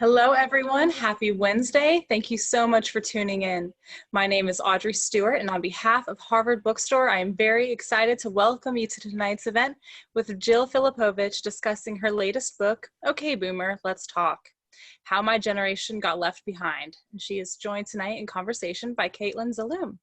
Hello, everyone. Happy Wednesday. Thank you so much for tuning in. My name is Audrey Stewart, and on behalf of Harvard Bookstore, I am very excited to welcome you to tonight's event with Jill Filipovich discussing her latest book, Okay, Boomer, Let's Talk: How My Generation Got Left Behind. And she is joined tonight in conversation by CAITLIN ZALOOM.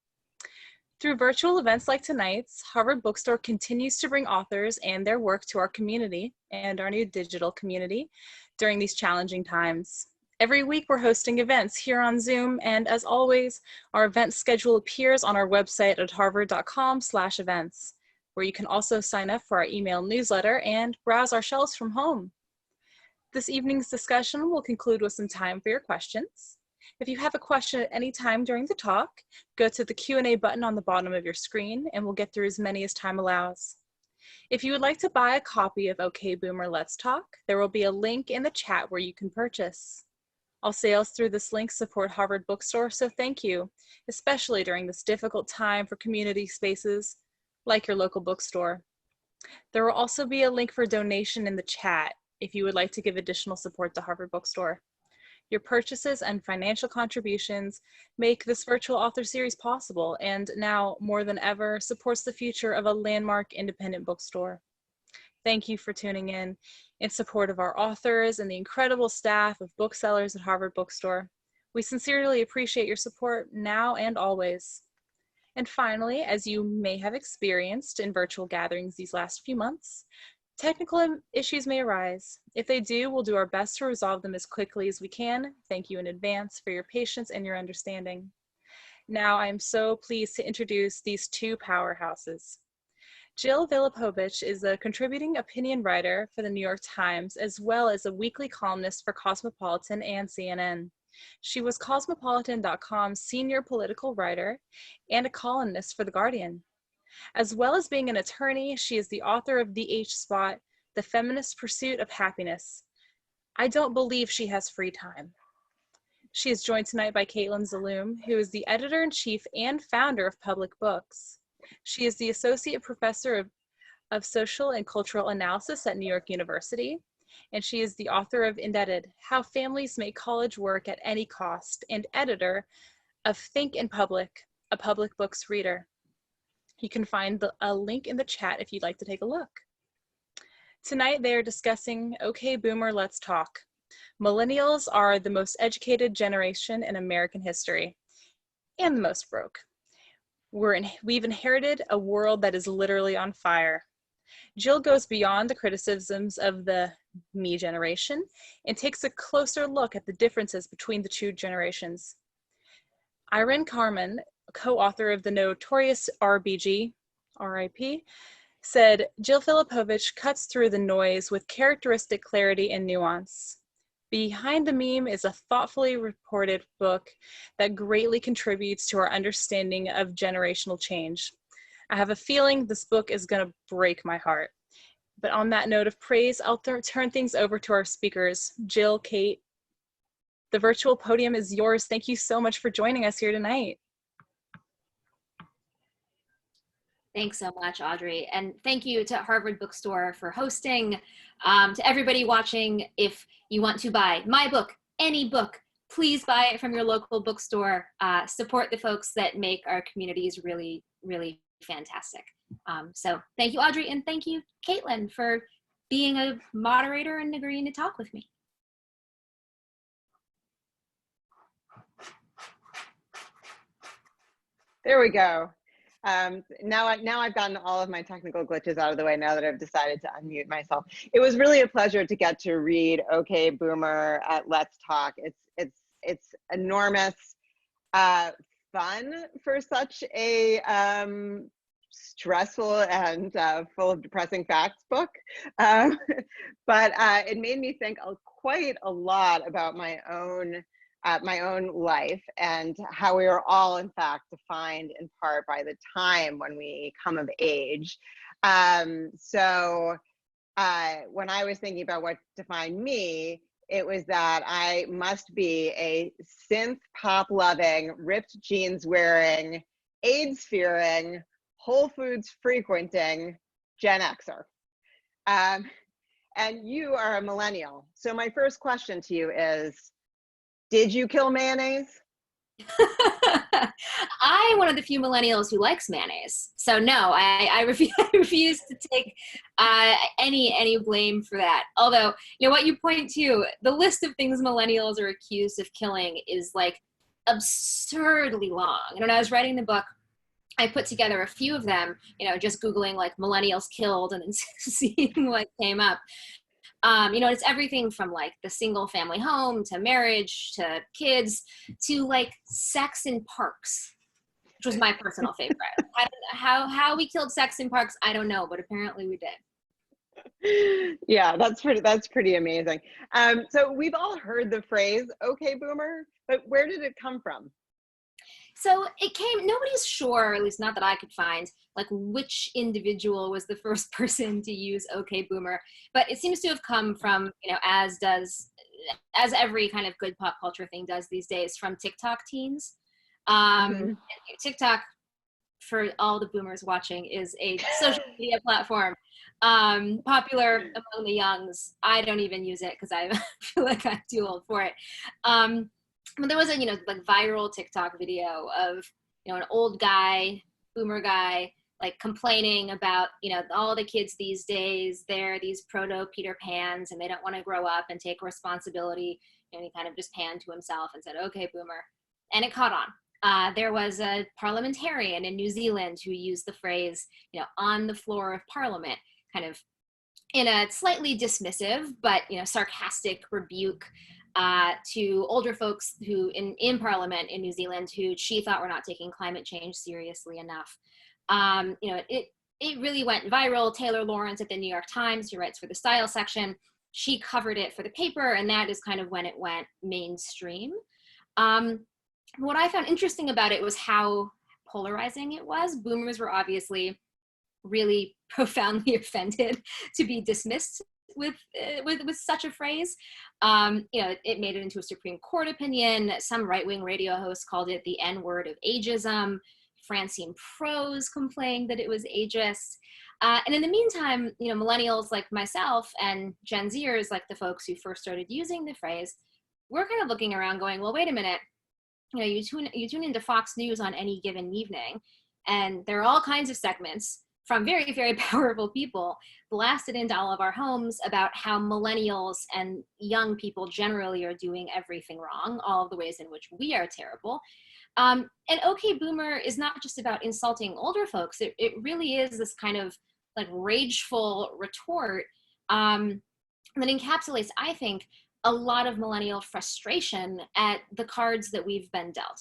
Through virtual events like tonight's, Harvard Bookstore continues to bring authors and their work to our community and our new digital community during these challenging times. Every week we're hosting events here on Zoom, and as always, our event schedule appears on our website at harvard.com/events, where you can also sign up for our email newsletter and browse our shelves from home. This evening's discussion will conclude with some time for your questions. If you have a question at any time during the talk, go to the Q&A button on the bottom of your screen and we'll get through as many as time allows. If you would like to buy a copy of Okay Boomer, Let's Talk, there will be a link in the chat where you can purchase. All sales through this link support Harvard Bookstore, so thank you, especially during this difficult time for community spaces like your local bookstore. There will also be a link for donation in the chat if you would like to give additional support to Harvard Bookstore. Your purchases and financial contributions make this virtual author series possible, and now more than ever supports the future of a landmark independent bookstore. Thank you for tuning in support of our authors and the incredible staff of booksellers at Harvard Bookstore. We sincerely appreciate your support now and always. And finally, as you may have experienced in virtual gatherings these last few months, technical issues may arise. If they do, we'll do our best to resolve them as quickly as we can. Thank you in advance for your patience and your understanding. Now, I'm so pleased to introduce these two powerhouses. Jill Filipovich is a contributing opinion writer for the New York Times, as well as a weekly columnist for Cosmopolitan and CNN. She was Cosmopolitan.com's senior political writer and a columnist for The Guardian. As well as being an attorney, she is the author of The H-Spot, The Feminist Pursuit of Happiness. I don't believe she has free time. She is joined tonight by CAITLIN ZALOOM, who is the editor-in-chief and founder of Public Books. She is the associate professor of social and cultural analysis at New York University, and she is the author of Indebted: How Families Make College Work at Any Cost, and editor of Think in Public, a Public Books reader. You can find a link in the chat if you'd like to take a look. Tonight, they are discussing Okay Boomer, Let's Talk. Millennials are the most educated generation in American history, and the most broke. We've inherited a world that is literally on fire. Jill goes beyond the criticisms of the me generation and takes a closer look at the differences between the two generations. Irene Carmen, co-author of the notorious RBG, RIP, said, Jill Filipovich cuts through the noise with characteristic clarity and nuance. Behind the Meme is a thoughtfully reported book that greatly contributes to our understanding of generational change. I have a feeling this book is going to break my heart. But on that note of praise, I'll turn things over to our speakers. Jill, Kate, the virtual podium is yours. Thank you so much for joining us here tonight. Thanks so much, Audrey. And thank you to Harvard Bookstore for hosting. To everybody watching, if you want to buy my book, any book, please buy it from your local bookstore. Support the folks that make our communities really, really fantastic. So thank you, Audrey, and thank you, CAITLIN, for being a moderator and agreeing to talk with me. There we go. Now I've gotten all of my technical glitches out of the way now that I've decided to unmute myself. It was really a pleasure to get to read Okay Boomer at Let's Talk. It's enormous fun for such a stressful and full of depressing facts book. But it made me think quite a lot about my own life and how we are all, in fact, defined in part by the time when we come of age. So when I was thinking about what defined me, it was that I must be a synth pop loving, ripped jeans wearing, AIDS fearing, Whole Foods frequenting Gen Xer. and you are a millennial. So my first question to you is, did you kill mayonnaise? I'm one of the few millennials who likes mayonnaise. So no, I refuse to take any blame for that. Although, you know what you point to, the list of things millennials are accused of killing is like absurdly long. And when I was writing the book, I put together a few of them, you know, just Googling like millennials killed and then seeing what came up. You know, it's everything from like the single family home to marriage to kids to like sex in parks, which was my personal favorite. I don't know how we killed sex in parks, I don't know, but apparently we did. Yeah, that's pretty amazing. So we've all heard the phrase "Okay, Boomer," but where did it come from? So it came, nobody's sure, at least not that I could find, like which individual was the first person to use "Okay, Boomer," but it seems to have come from, you know, as every kind of good pop culture thing does these days, from TikTok teens. TikTok, for all the boomers watching, is a social media platform popular among the youngs. I don't even use it because I feel like I'm too old for it. But there was a, you know, like viral TikTok video of, you know, an old guy, boomer guy, like complaining about, you know, all the kids these days, they're these proto Peter Pans and they don't want to grow up and take responsibility. And he kind of just panned to himself and said, "Okay, boomer." And it caught on. There was a parliamentarian in New Zealand who used the phrase, you know, on the floor of Parliament, kind of in a slightly dismissive but, you know, sarcastic rebuke to older folks who in Parliament in New Zealand who she thought were not taking climate change seriously enough. You know, it really went viral. Taylor Lawrence at the New York Times, who writes for the style section, she covered it for the paper, and that is kind of when it went mainstream. What I found interesting about it was how polarizing it was. Boomers were obviously really profoundly offended to be dismissed with such a phrase. You know, it made it into a Supreme Court opinion. Some right-wing radio host called it the N-word of ageism. Francine Prose complained that it was ageist. And in the meantime, you know, millennials like myself and Gen Zers, like the folks who first started using the phrase, we're kind of looking around going, well, wait a minute. You know, you tune into Fox News on any given evening, and there are all kinds of segments from very, very powerful people blasted into all of our homes about how millennials and young people generally are doing everything wrong, all of the ways in which we are terrible. And "Okay, Boomer" is not just about insulting older folks. It really is this kind of like rageful retort that encapsulates, I think, a lot of millennial frustration at the cards that we've been dealt.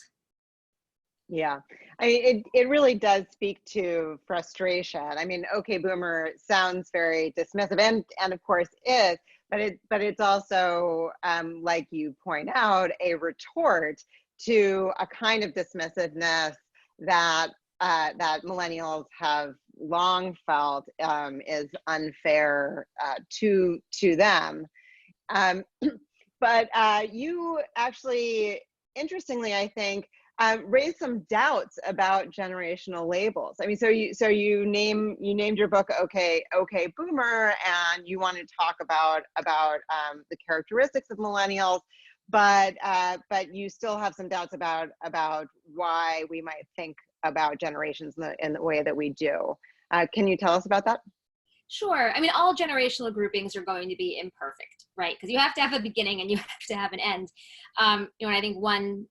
Yeah, I mean, it really does speak to frustration. I mean, "Okay, Boomer" sounds very dismissive, and of course is, but it's also, like you point out, a retort to a kind of dismissiveness that that millennials have long felt is unfair to them. But you actually, interestingly, I think, raised some doubts about generational labels. I mean, so you named your book "Okay, Boomer," and you want to talk about the characteristics of millennials, but you still have some doubts about why we might think about generations in the way that we do. Can you tell us about that? Sure. I mean, all generational groupings are going to be imperfect, right? Because you have to have a beginning and you have to have an end. You know, and I think one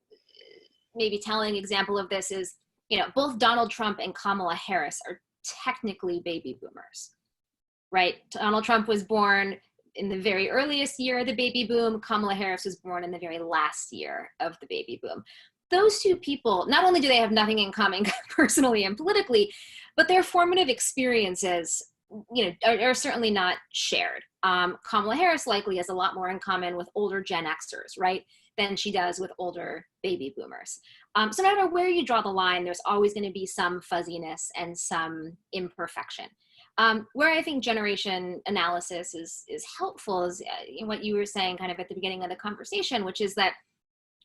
maybe telling example of this is, you know, both Donald Trump and Kamala Harris are technically baby boomers, right? Donald Trump was born in the very earliest year of the baby boom. Kamala Harris was born in the very last year of the baby boom. Those two people, not only do they have nothing in common personally and politically, but their formative experiences, you know, are certainly not shared. Kamala Harris likely has a lot more in common with older Gen Xers, right, than she does with older baby boomers. So no matter where you draw the line, there's always going to be some fuzziness and some imperfection. Where I think generation analysis is helpful is what you were saying kind of at the beginning of the conversation, which is that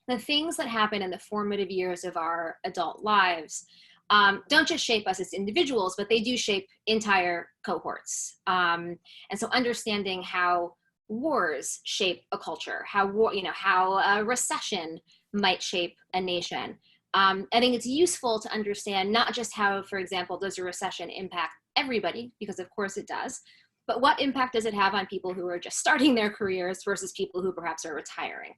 the things that happen in the formative years of our adult lives don't just shape us as individuals, but they do shape entire cohorts. And so understanding how wars shape a culture, how a recession might shape a nation. I think it's useful to understand not just how, for example, does a recession impact everybody, because of course it does, but what impact does it have on people who are just starting their careers versus people who perhaps are retiring?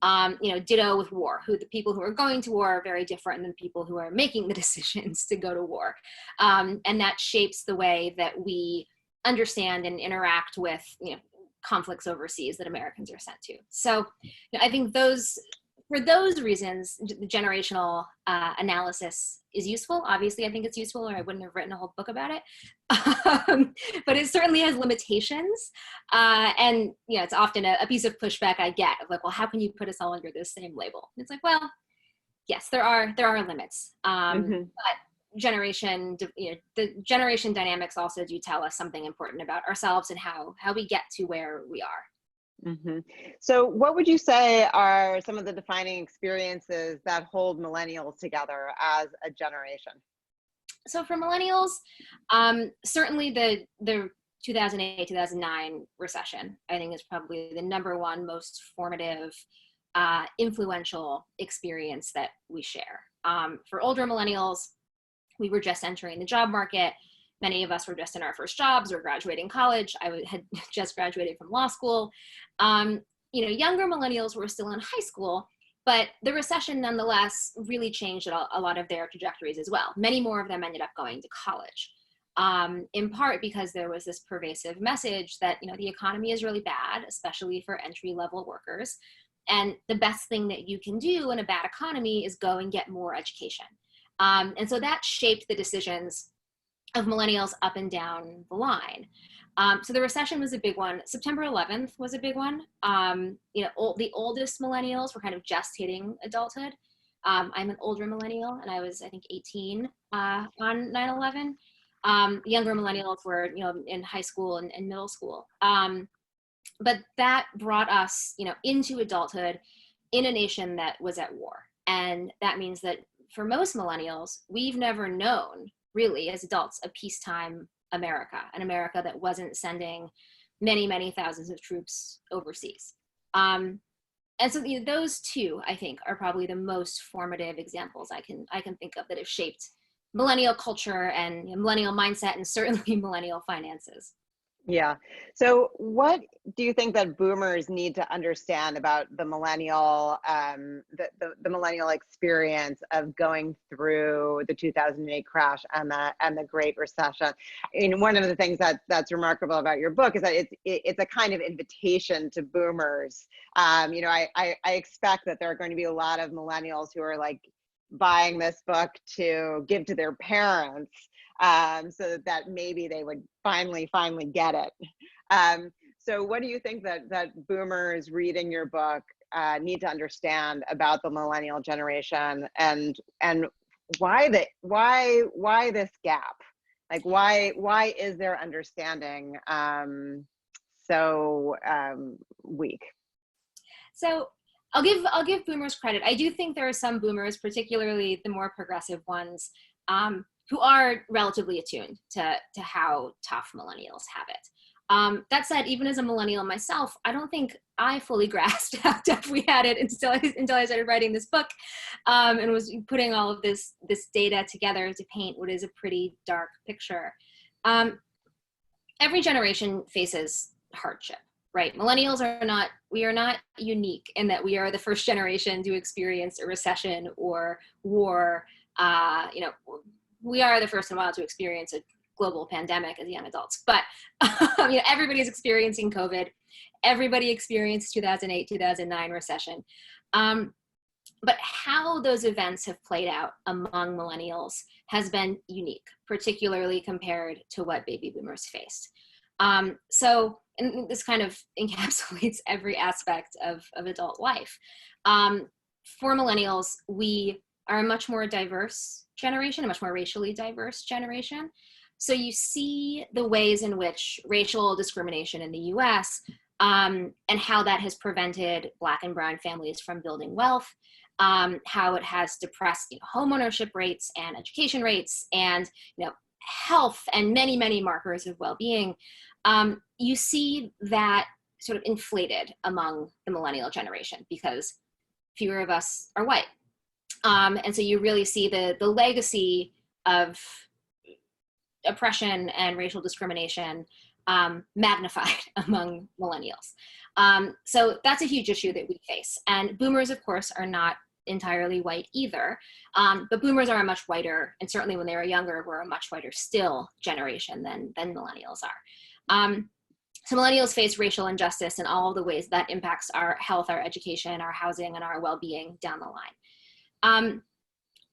Ditto with war, the people who are going to war are very different than people who are making the decisions to go to war. And that shapes the way that we understand and interact with, conflicts overseas that Americans are sent to. So I think for those reasons, the generational analysis is useful. Obviously, I think it's useful, or I wouldn't have written a whole book about it. But it certainly has limitations. And it's often a piece of pushback I get of like, well, how can you put us all under this same label? And it's like, well, yes, there are limits. But the generation dynamics also do tell us something important about ourselves and how we get to where we are. So what would you say are some of the defining experiences that hold millennials together as a generation? So for millennials, certainly the 2008-2009 recession, I think, is probably the #1 most formative, influential experience that we share. For older millennials, we were just entering the job market. Many of us were just in our first jobs or graduating college. I had just graduated from law school. Younger millennials were still in high school, but the recession nonetheless really changed a lot of their trajectories as well. Many more of them ended up going to college, in part because there was this pervasive message that, the economy is really bad, especially for entry-level workers. And the best thing that you can do in a bad economy is go and get more education. And so that shaped the decisions of millennials up and down the line. So the recession was a big one. September 11th was a big one. The oldest millennials were kind of just hitting adulthood. I'm an older millennial, and I was, I think, 18 on 9/11. Younger millennials were, in high school and middle school. But that brought us, into adulthood in a nation that was at war. And that means that for most millennials, we've never known, really, as adults, a peacetime America, an America that wasn't sending many, many thousands of troops overseas. And so those two, I think, are probably the most formative examples I can think of that have shaped millennial culture and millennial mindset, and certainly millennial finances. Yeah. So what do you think that boomers need to understand about the millennial, the millennial experience of going through the 2008 crash and the Great Recession? One of the things that's remarkable about your book is that it's a kind of invitation to boomers. I expect that there are going to be a lot of millennials who are like buying this book to give to their parents, so that maybe they would finally get it. So what do you think that boomers reading your book need to understand about the millennial generation, and why this gap? Like why is their understanding so weak? So I'll give boomers credit. I do think there are some boomers, particularly the more progressive ones, who are relatively attuned to how tough millennials have it. That said, even as a millennial myself, I don't think I fully grasped how tough we had it until I started writing this book, and was putting all of this data together to paint what is a pretty dark picture. Every generation faces hardship, right? Millennials are not unique in that we are the first generation to experience a recession or war. We are the first in a while to experience a global pandemic as young adults, but everybody's experiencing COVID. Everybody experienced 2008, 2009 recession. But how those events have played out among millennials has been unique, particularly compared to what baby boomers faced. And this kind of encapsulates every aspect of adult life. For millennials, we are a much more diverse generation, a much more racially diverse generation. So you see the ways in which racial discrimination in the US and how that has prevented Black and brown families from building wealth, how it has depressed homeownership rates and education rates and health and many, many markers of well-being, you see that sort of inflated among the millennial generation because fewer of us are white. And so you really see the legacy of oppression and racial discrimination magnified among millennials. So that's a huge issue that we face. And boomers, of course, are not entirely white either, but boomers are a much whiter, and certainly when they were younger, were a much whiter still generation than millennials are. So millennials face racial injustice in all of the ways that impacts our health, our education, our housing, and our well-being down the line.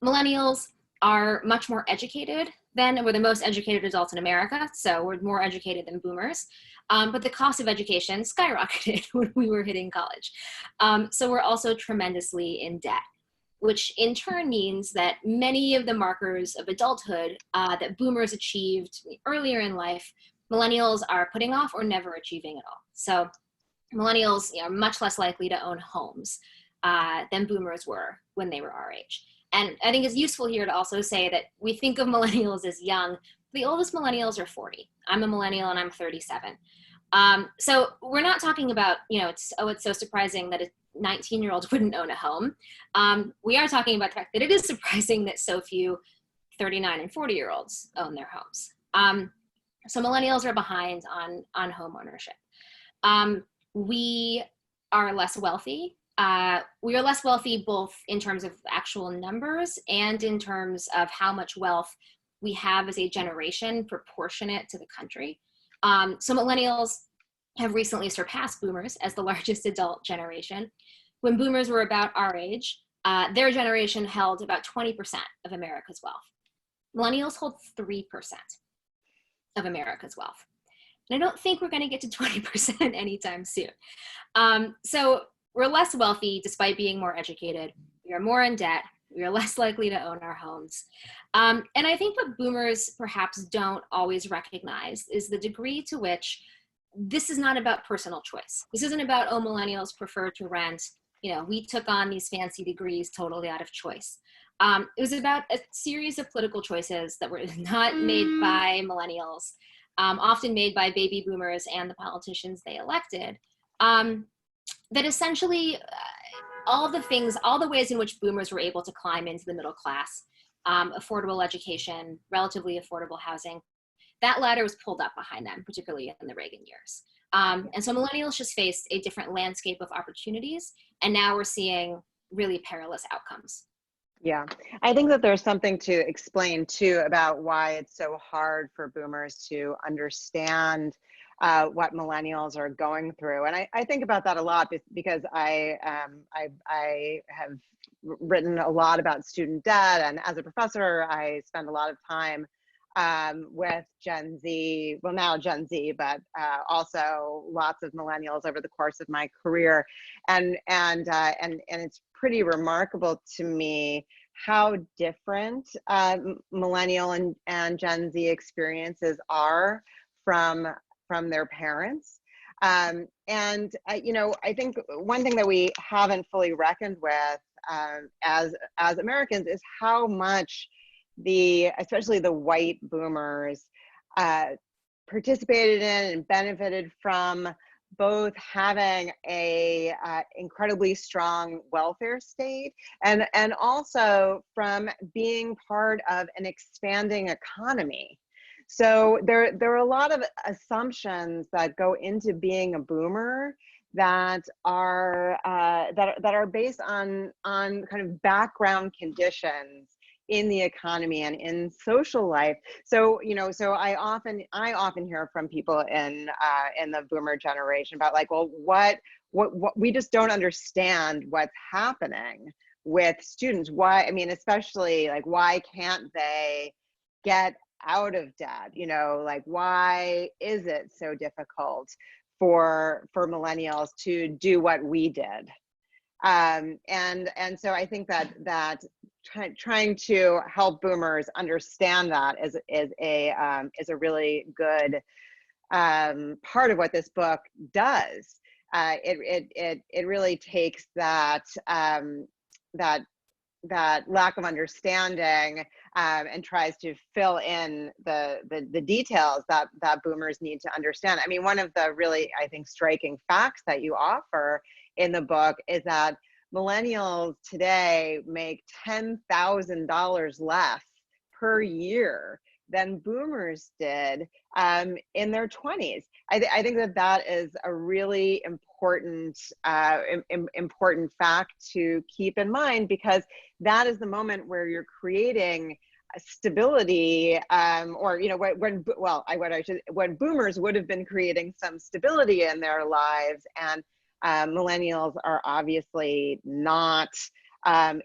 Millennials are much more educated than, we're the most educated adults in America, so we're more educated than boomers. But the cost of education skyrocketed when we were hitting college. So we're also tremendously in debt, which in turn means that many of the markers of adulthood that boomers achieved earlier in life, millennials are putting off or never achieving at all. So millennials are much less likely to own homes than boomers were when they were our age. And I think it's useful here to also say that we think of millennials as young. The oldest millennials are 40. I'm a millennial and I'm 37. So we're not talking about, it's so surprising that a 19-year-old wouldn't own a home. We are talking about the fact that it is surprising that so few 39 and 40-year-olds own their homes. So millennials are behind on home ownership. We are less wealthy. We are less wealthy both in terms of actual numbers and in terms of how much wealth we have as a generation proportionate to the country. So millennials have recently surpassed boomers as the largest adult generation. When boomers were about our age, their generation held about 20% of America's wealth. Millennials hold 3% of America's wealth. And I don't think we're going to get to 20% anytime soon. So we're less wealthy despite being more educated. We are more in debt. We are less likely to own our homes. And I think what boomers perhaps don't always recognize is the degree to which this is not about personal choice. This isn't about, oh, millennials prefer to rent. We took on these fancy degrees totally out of choice. It was about a series of political choices that were not made by millennials, often made by baby boomers and the politicians they elected, that essentially all the ways in which boomers were able to climb into the middle class, affordable education, relatively affordable housing, that ladder was pulled up behind them, particularly in the Reagan years. And so millennials just faced a different landscape of opportunities, and now we're seeing really perilous outcomes. Yeah, I think that there's something to explain too about why it's so hard for boomers to understand what millennials are going through. And I think about that a lot because I have written a lot about student debt, and as a professor, I spend a lot of time with Gen Z, well now Gen Z, but also lots of millennials over the course of my career, and it's pretty remarkable to me how different millennial and Gen Z experiences are from their parents. I think one thing that we haven't fully reckoned with as Americans is how much especially the white boomers participated in and benefited from both having a incredibly strong welfare state and also from being part of an expanding economy. So there are a lot of assumptions that go into being a boomer that are based on kind of background conditions in the economy and in social life. So I often hear from people in the boomer generation about like, well, what we just don't understand what's happening with students. Why? I mean, especially like, why can't they get out of debt? Like, why is it so difficult for millennials to do what we did? And so I think that trying to help boomers understand that is a really good part of what this book does. It really takes that that that lack of understanding, and tries to fill in the details that boomers need to understand. I mean, one of the really, I think, striking facts that you offer in the book is that millennials today make $10,000 less per year than boomers did in their 20s. I think that is a really important important fact to keep in mind, because that is the moment where you're creating stability, or when boomers would have been creating some stability in their lives, and millennials are obviously not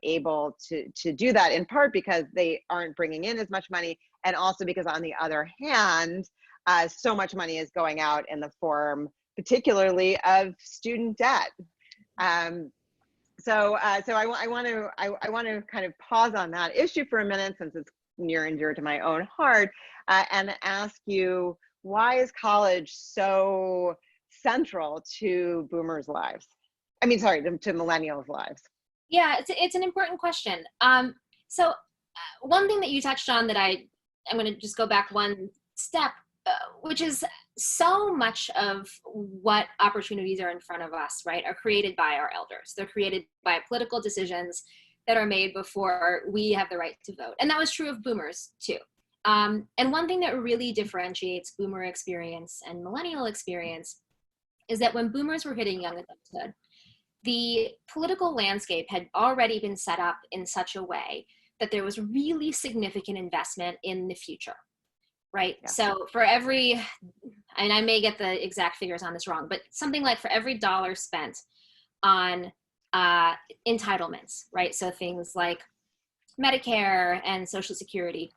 able to do that, in part because they aren't bringing in as much money, and also because, on the other hand, so much money is going out in the form, particularly, of student debt. So I want to kind of pause on that issue for a minute, since it's near and dear to my own heart, and ask you, why is college so central to boomers' lives? I mean, sorry, to millennials' lives. Yeah, it's an important question. So one thing that you touched on that I'm going to just go back one step, which is so much of what opportunities are in front of us, right, are created by our elders. They're created by political decisions that are made before we have the right to vote. And that was true of boomers too. And one thing that really differentiates boomer experience and millennial experience is that when boomers were hitting young adulthood, the political landscape had already been set up in such a way that there was really significant investment in the future, right? Yeah. So for every, and I may get the exact figures on this wrong, but something like for every dollar spent on entitlements, right? So things like Medicare and Social Security,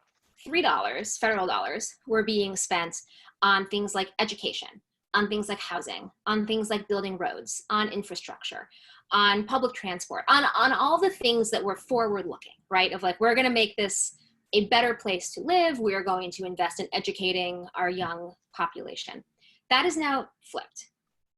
$3, federal dollars, were being spent on things like education, on things like housing, on things like building roads, on infrastructure, on public transport, on all the things that were forward-looking, right? Of like, we're going to make this a better place to live. We are going to invest in educating our young population. That is now flipped.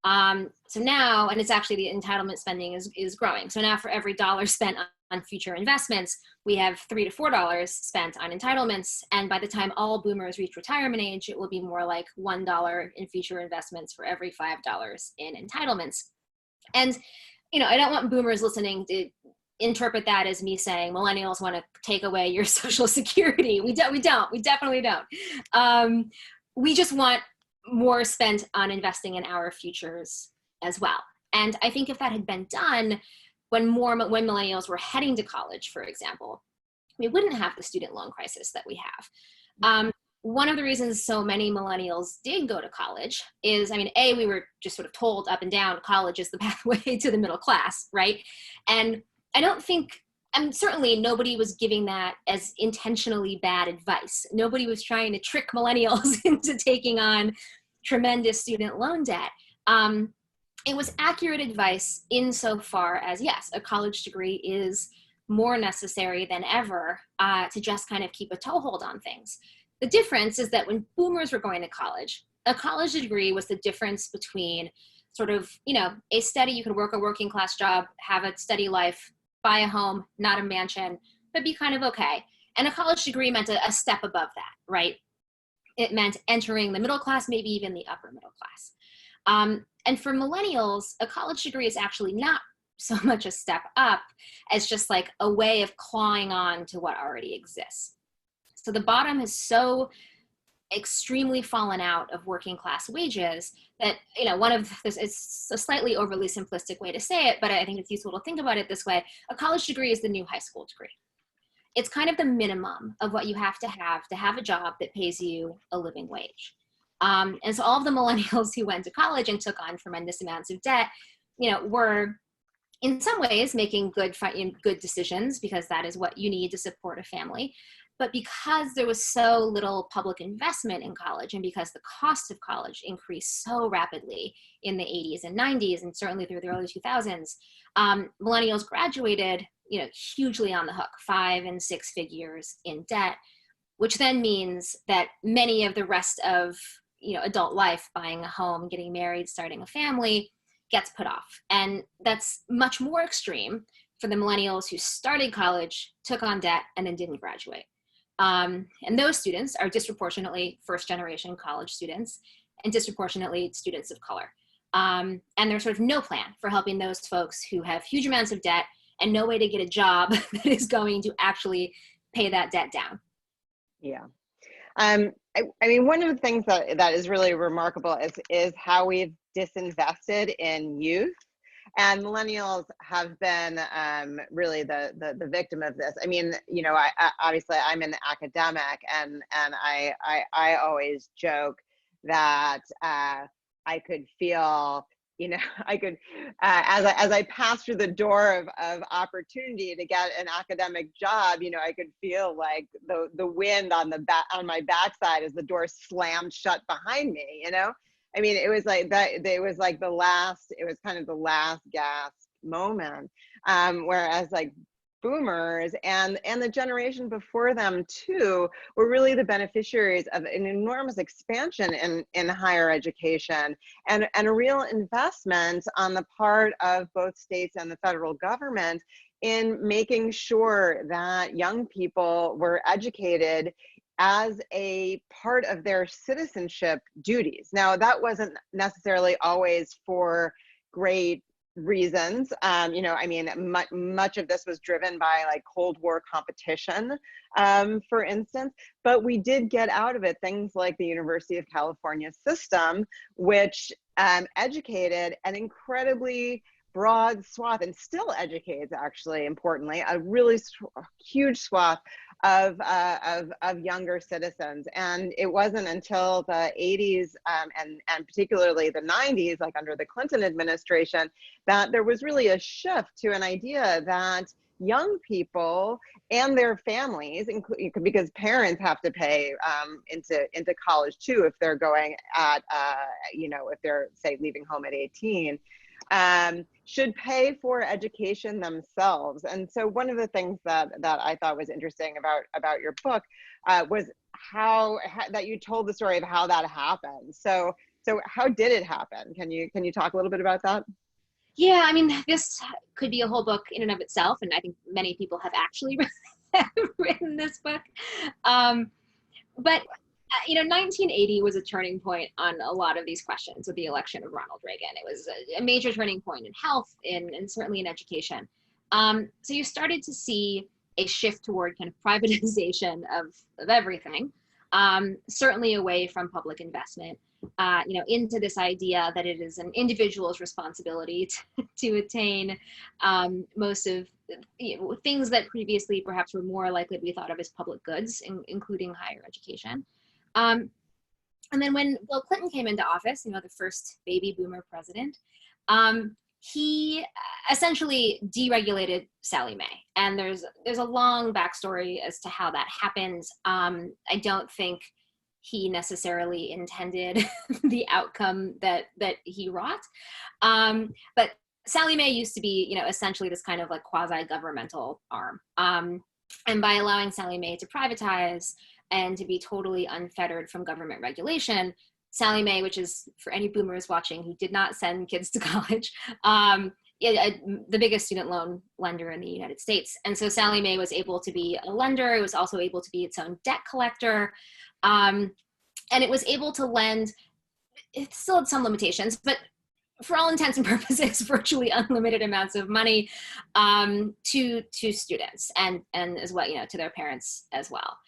So now, and it's actually the entitlement spending is growing. So now for every dollar spent on future investments, we have $3 to $4 spent on entitlements. And by the time all boomers reach retirement age, it will be more like $1 in future investments for every $5 in entitlements. And, you know, I don't want boomers listening to interpret that as me saying millennials want to take away your Social Security. We don't. We definitely don't. We just want more spent on investing in our futures as well. And I think if that had been done when millennials were heading to college, for example, we wouldn't have the student loan crisis that we have. One of the reasons so many millennials did go to college is, I mean, we were just sort of told up and down, college is the pathway to the middle class, right? And I don't think, certainly nobody was giving that as intentionally bad advice. Nobody was trying to trick millennials into taking on tremendous student loan debt. It was accurate advice insofar as, yes, a college degree is more necessary than ever to just kind of keep a toehold on things. The difference is that when boomers were going to college, a college degree was the difference between sort of, you know, a steady, you could work a working class job, have a steady life, buy a home, not a mansion, but be kind of okay. And a college degree meant a step above that, right? It meant entering the middle class, maybe even the upper middle class. And for millennials, a college degree is actually not so much a step up as just like a way of clawing on to what already exists. So the bottom has so extremely fallen out of working class wages that, you know, it's a slightly overly simplistic way to say it, but I think it's useful to think about it this way. A college degree is the new high school degree. It's kind of the minimum of what you have to have a job that pays you a living wage. And so all of the millennials who went to college and took on tremendous amounts of debt, you know, were in some ways making good decisions, because that is what you need to support a family. But because there was so little public investment in college, and because the cost of college increased so rapidly in the 80s and 90s, and certainly through the early 2000s, millennials graduated, you know, hugely on the hook, 5 and 6 figures in debt, which then means that many of the rest of, you know, adult life, buying a home, getting married, starting a family, gets put off. And that's much more extreme for the millennials who started college, took on debt, and then didn't graduate. And those students are disproportionately first-generation college students and disproportionately students of color. And there's sort of no plan for helping those folks who have huge amounts of debt and no way to get a job that is going to actually pay that debt down. Yeah. I mean, one of the things that is really remarkable is how we've disinvested in youth. And millennials have been really the victim of this. I mean, you know, I obviously I'm an academic, and I always joke that I could feel, you know, I could as I passed through the door of opportunity to get an academic job, you know, I could feel like the wind on my backside as the door slammed shut behind me, you know. I mean, it was like that. It was like the last. It was kind of the last gasp moment. Whereas like boomers and the generation before them too were really the beneficiaries of an enormous expansion in higher education and a real investment on the part of both states and the federal government in making sure that young people were educated as a part of their citizenship duties. Now, that wasn't necessarily always for great reasons. You know, I mean, much of this was driven by like Cold War competition, for instance, but we did get out of it things like the University of California system, which educated an incredibly broad swath and still educates, actually, importantly, a really huge swath of younger citizens. And it wasn't until the 80s and particularly the 90s, like under the Clinton administration, that there was really a shift to an idea that young people and their families, because parents have to pay into college too if they're going at, you know, if they're, say, leaving home at 18, should pay for education themselves. And so one of the things that I thought was interesting about your book was how that you told the story of how that happened. So how did it happen? Can you talk a little bit about that? Yeah, I mean, this could be a whole book in and of itself, and I think many people have actually written this book. But you know, 1980 was a turning point on a lot of these questions with the election of Ronald Reagan. It was a major turning point in health and certainly in education. So you started to see a shift toward kind of privatization of everything, certainly away from public investment, you know, into this idea that it is an individual's responsibility to attain most of things that previously perhaps were more likely to be thought of as public goods, including higher education. And then when Bill Clinton came into office, you know, the first baby boomer president, he essentially deregulated Sallie Mae. And there's a long backstory as to how that happened. I don't think he necessarily intended the outcome that he wrought. But Sallie Mae used to be, you know, essentially this kind of like quasi-governmental arm. And by allowing Sallie Mae to privatize and to be totally unfettered from government regulation, Sallie Mae, which is, for any boomers watching who did not send kids to college, the biggest student loan lender in the United States. And so Sallie Mae was able to be a lender. It was also able to be its own debt collector. And it was able to lend, it still had some limitations, but for all intents and purposes, virtually unlimited amounts of money to students and as well, you know, to their parents as well.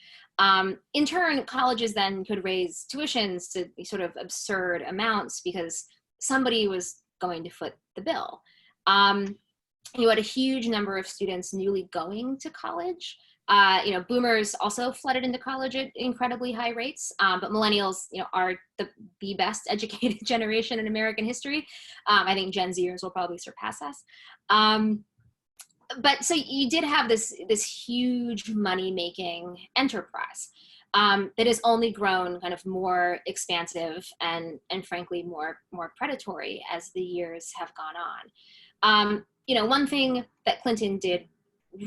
In turn, colleges then could raise tuitions to sort of absurd amounts because somebody was going to foot the bill. You had a huge number of students newly going to college. You know, boomers also flooded into college at incredibly high rates, but millennials, you know, are the best educated generation in American history. I think Gen Zers will probably surpass us. But so you did have this huge money-making enterprise that has only grown kind of more expansive and frankly more predatory as the years have gone on. You know, one thing that Clinton did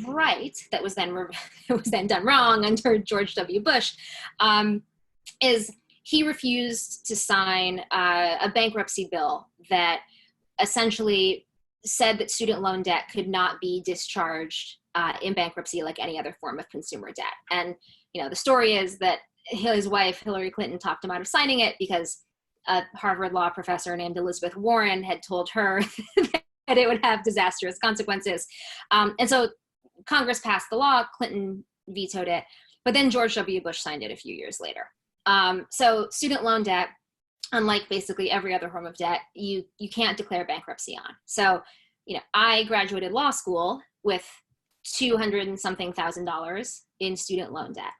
right that was then done wrong under George W. Bush is he refused to sign a bankruptcy bill that essentially said that student loan debt could not be discharged in bankruptcy like any other form of consumer debt. And, the story is that his wife, Hillary Clinton, talked him out of signing it because a Harvard law professor named Elizabeth Warren had told her that it would have disastrous consequences. And so Congress passed the law, Clinton vetoed it, but then George W. Bush signed it a few years later. So student loan debt, unlike basically every other form of debt, you can't declare bankruptcy on. So, I graduated law school with $200 and something thousand in student loan debt.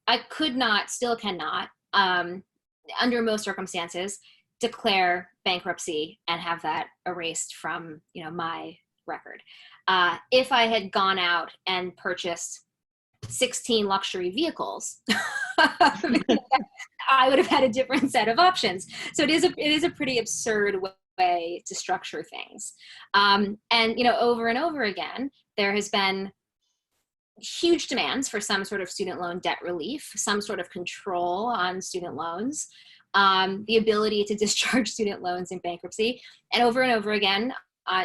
I could not, still cannot, under most circumstances, declare bankruptcy and have that erased from, my record. If I had gone out and purchased 16 luxury vehicles, I would have had a different set of options. So it is a pretty absurd way to structure things. And, over and over again, there has been huge demands for some sort of student loan debt relief, some sort of control on student loans, the ability to discharge student loans in bankruptcy. And over again,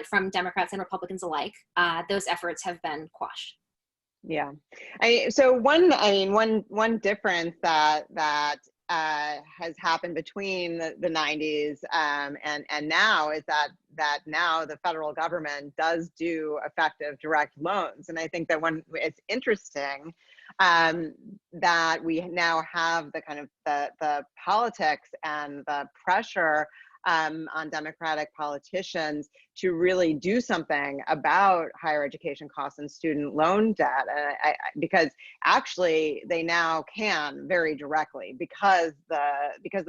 from Democrats and Republicans alike, those efforts have been quashed. Yeah. So one difference that has happened between the 90s and now is that now the federal government does do effective direct loans. And I think that it's interesting that we now have the kind of the politics and the pressure on Democratic politicians to really do something about higher education costs and student loan debt, because actually they now can very directly because the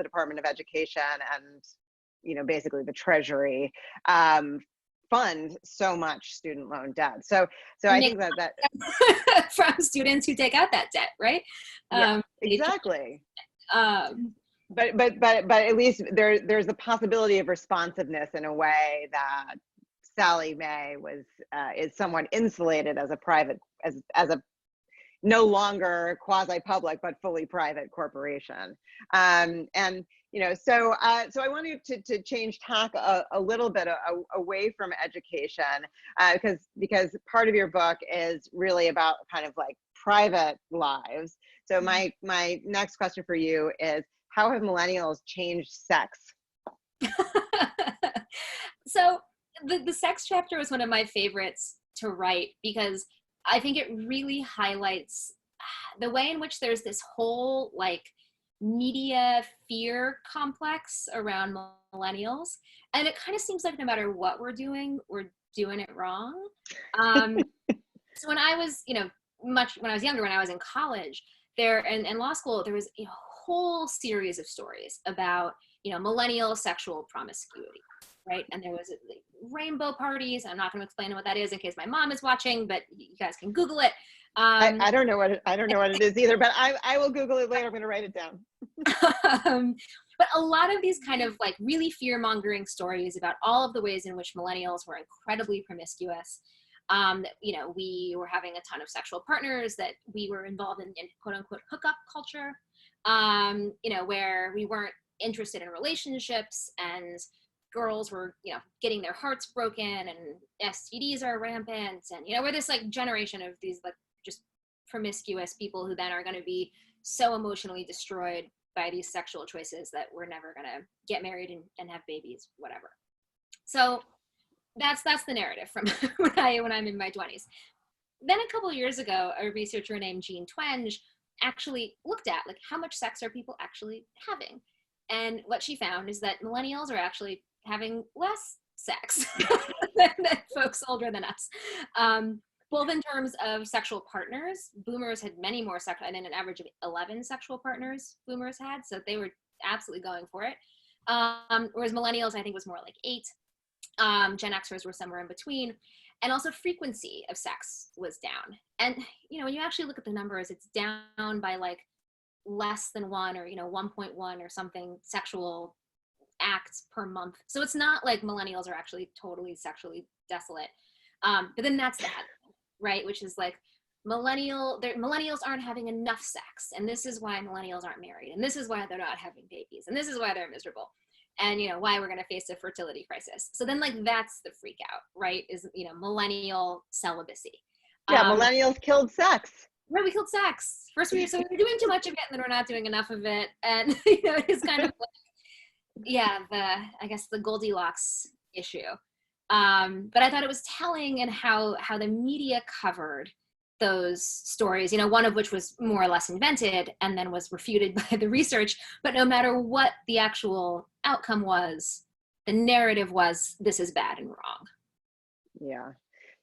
Department of Education and basically the Treasury fund so much student loan debt. So I think that from students who take out that debt, right? Yeah, exactly. But at least there's the possibility of responsiveness in a way that Sally Mae is somewhat insulated as a no longer quasi-public but fully private corporation. So I wanted to change tack a little bit away from education, because part of your book is really about kind of like private lives. So my next question for you is, how have millennials changed sex? So the sex chapter was one of my favorites to write because I think it really highlights the way in which there's this whole like media fear complex around millennials. And it kind of seems like no matter what we're doing it wrong. So when I was, when I was younger, when I was in college and law school, there was a whole series of stories about, millennial sexual promiscuity, right? And there was like, rainbow parties. I'm not going to explain what that is in case my mom is watching, but you guys can Google it. I don't know what it is either, but I will Google it later. I'm going to write it down. But a lot of these kind of like really fear-mongering stories about all of the ways in which millennials were incredibly promiscuous. We were having a ton of sexual partners, that we were involved in quote unquote hookup culture, where we weren't interested in relationships, and girls were, getting their hearts broken, and STDs are rampant, and, we're this like generation of these like just promiscuous people who then are going to be so emotionally destroyed by these sexual choices that we're never going to get married and have babies, whatever. So that's the narrative from when I'm in my 20s. Then a couple of years ago, a researcher named Jean Twenge actually looked at like how much sex are people actually having. And what she found is that millennials are actually having less sex than folks older than us. Both in terms of sexual partners, boomers had many more and an average of 11 sexual partners boomers had, so they were absolutely going for it. Whereas millennials, I think, was more like 8. Gen Xers were somewhere in between. And also frequency of sex was down. And, when you actually look at the numbers, it's down by like less than 1 or, 1.1 or something sexual acts per month. So it's not like millennials are actually totally sexually desolate. But then that's the headline, right? Which is like millennials aren't having enough sex. And this is why millennials aren't married. And this is why they're not having babies. And this is why they're miserable. and why we're going to face a fertility crisis. So then that's the freak out, right? Is millennial celibacy. Yeah, millennials killed sex. Right, we killed sex. First we're doing too much of it, and then we're not doing enough of it, and it's kind of I guess the Goldilocks issue. But I thought it was telling in how the media covered those stories, one of which was more or less invented and then was refuted by the research. But no matter what the actual outcome was, the narrative was, this is bad and wrong.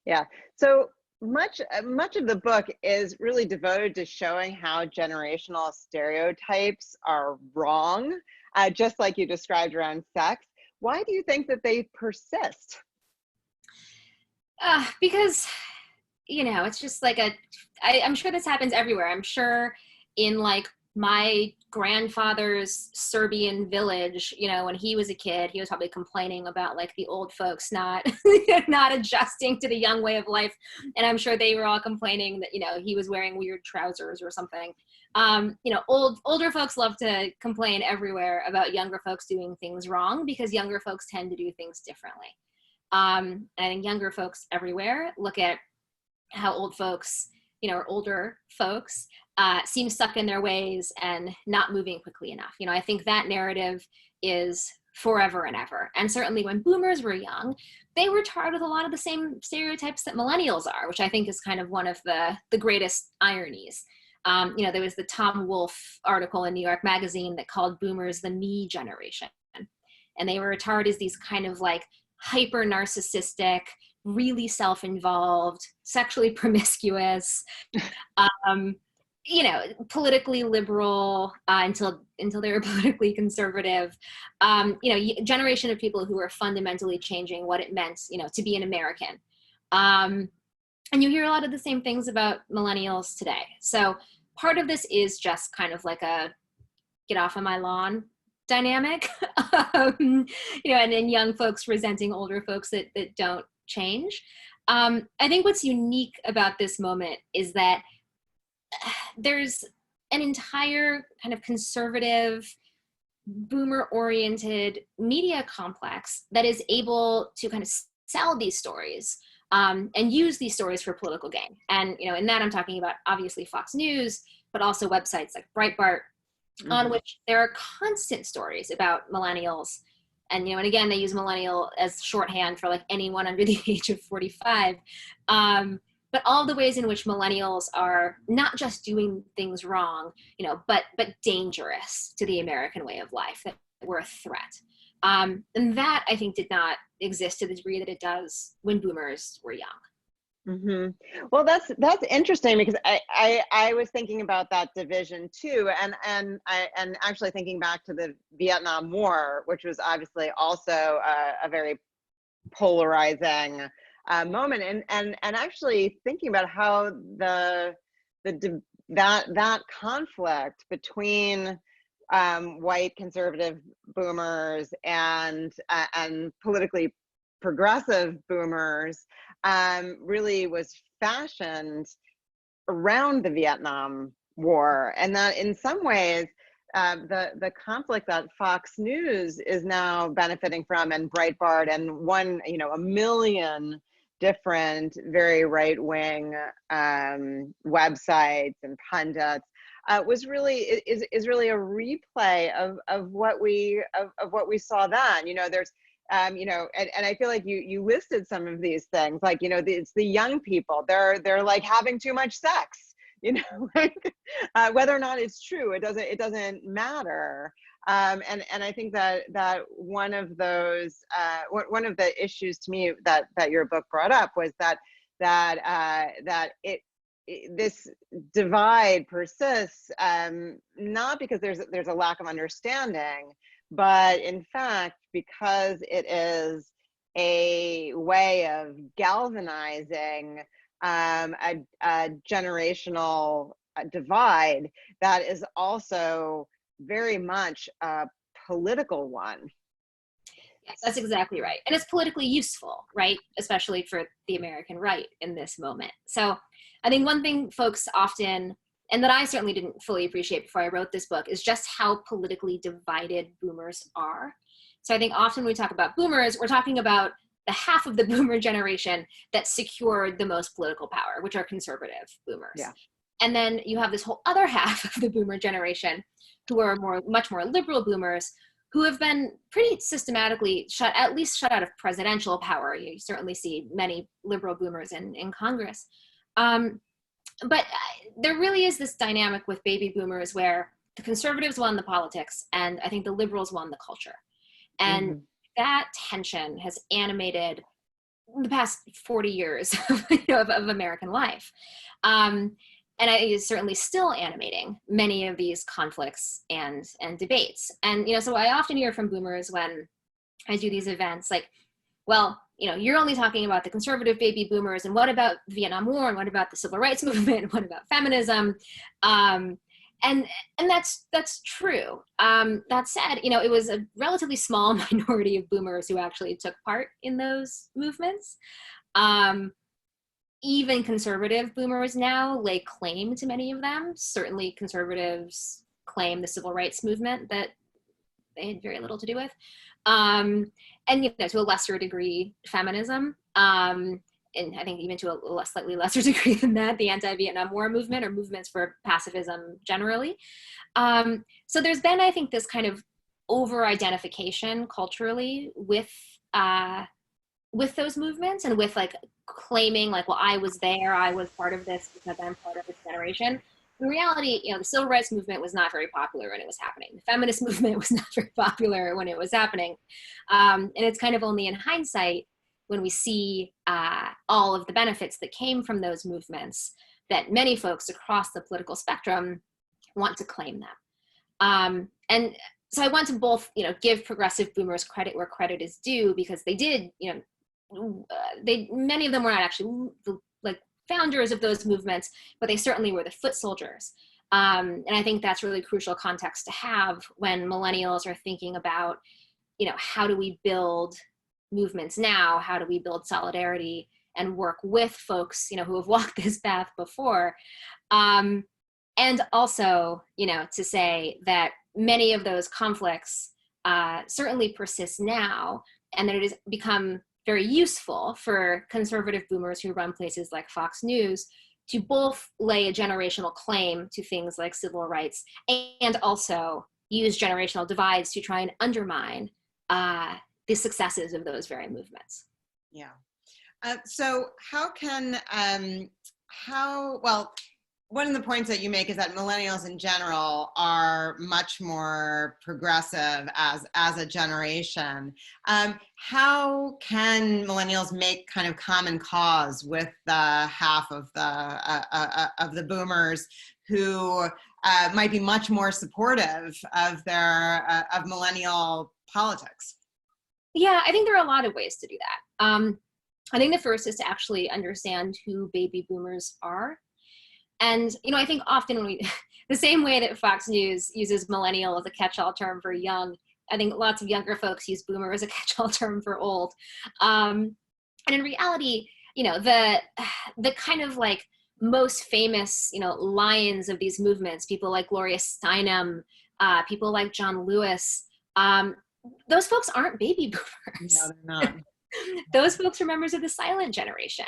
Yeah. So much of the book is really devoted to showing how generational stereotypes are wrong, just like you described around sex. Why do you think that they persist? Because it's just I'm sure this happens everywhere. I'm sure in my grandfather's Serbian village, when he was a kid, he was probably complaining about the old folks not not adjusting to the young way of life. And I'm sure they were all complaining that, he was wearing weird trousers or something. Older folks love to complain everywhere about younger folks doing things wrong because younger folks tend to do things differently. And I think younger folks everywhere look at how old folks, or older folks seem stuck in their ways and not moving quickly enough. I think that narrative is forever and ever. And certainly when boomers were young, they were tarred with a lot of the same stereotypes that millennials are, which I think is kind of one of the greatest ironies. There was the Tom Wolfe article in New York Magazine that called boomers the me generation. And they were tarred as these kind of hyper narcissistic, really self-involved, sexually promiscuous, politically liberal until they were politically conservative, generation of people who were fundamentally changing what it meant, to be an American. And you hear a lot of the same things about millennials today. So part of this is just kind of a get off of my lawn dynamic, and then young folks resenting older folks that don't change. I think what's unique about this moment is that there's an entire kind of conservative, boomer-oriented media complex that is able to kind of sell these stories and use these stories for political gain. And, in that I'm talking about obviously Fox News, but also websites like Breitbart, on which there are constant stories about millennials. And, and again, they use millennial as shorthand for anyone under the age of 45. But all the ways in which millennials are not just doing things wrong, but dangerous to the American way of life, that were a threat. And that, I think, did not exist to the degree that it does when boomers were young. Well, that's interesting, because I was thinking about that division too, and actually thinking back to the Vietnam War, which was obviously also a very polarizing moment, and actually thinking about how that conflict between white conservative boomers and politically progressive boomers really was fashioned around the Vietnam War, and that in some ways the conflict that Fox News is now benefiting from, and Breitbart, and a million different very right-wing websites and pundits is really a replay of what we saw then. There's and I feel like you listed some of these things, it's the young people, they're having too much sex, whether or not it's true, it doesn't matter. And I think that one of those one of the issues to me that your book brought up was that this divide persists, not because there's a lack of understanding, but in fact because it is a way of galvanizing a generational divide that is also very much a political one. Yes, that's exactly right. And it's politically useful, right? Especially for the American right in this moment. So I think one thing folks often, and that I certainly didn't fully appreciate before I wrote this book, is just how politically divided boomers are. So I think often when we talk about boomers, we're talking about the half of the boomer generation that secured the most political power, which are conservative boomers. Yeah. And then you have this whole other half of the boomer generation who are much more liberal boomers who have been pretty systematically at least shut out of presidential power. You certainly see many liberal boomers in Congress. But there really is this dynamic with baby boomers where the conservatives won the politics and I think the liberals won the culture. And that tension has animated the past 40 years of American life. And it is certainly still animating many of these conflicts and debates. And, so I often hear from boomers when I do these events, like, well, you're only talking about the conservative baby boomers, and what about the Vietnam War, and what about the civil rights movement, what about feminism? And that's true. That said, it was a relatively small minority of boomers who actually took part in those movements. Even conservative boomers now lay claim to many of them. Certainly conservatives claim the civil rights movement that they had very little to do with. And to a lesser degree, feminism. And I think even to a slightly lesser degree than that, the anti-Vietnam War movement or movements for pacifism generally. So there's been, I think, this kind of over-identification culturally with those movements and with like claiming like, well, I was there, I was part of this because I'm part of this generation. In reality, the civil rights movement was not very popular when it was happening. The feminist movement was not very popular when it was happening. And it's kind of only in hindsight when we see all of the benefits that came from those movements that many folks across the political spectrum want to claim them. And so I want to both, give progressive boomers credit where credit is due, because they did, many of them were not actually like founders of those movements, but they certainly were the foot soldiers. And I think that's really crucial context to have when millennials are thinking about, how do we build movements now? How do we build solidarity and work with folks, who have walked this path before? And also, to say that many of those conflicts certainly persist now, and that it has become very useful for conservative boomers who run places like Fox News to both lay a generational claim to things like civil rights and also use generational divides to try and undermine the successes of those very movements. Yeah. So how can, one of the points that you make is that millennials in general are much more progressive as a generation. How can millennials make kind of common cause with the half of the boomers who might be much more supportive of of millennial politics? Yeah, I think there are a lot of ways to do that. I think the first is to actually understand who baby boomers are. And, I think often when the same way that Fox News uses millennial as a catch-all term for young, I think lots of younger folks use boomer as a catch-all term for old. And in reality, the kind of like most famous, lions of these movements, people like Gloria Steinem, people like John Lewis, those folks aren't baby boomers. No, they're not. Those folks are members of the silent generation.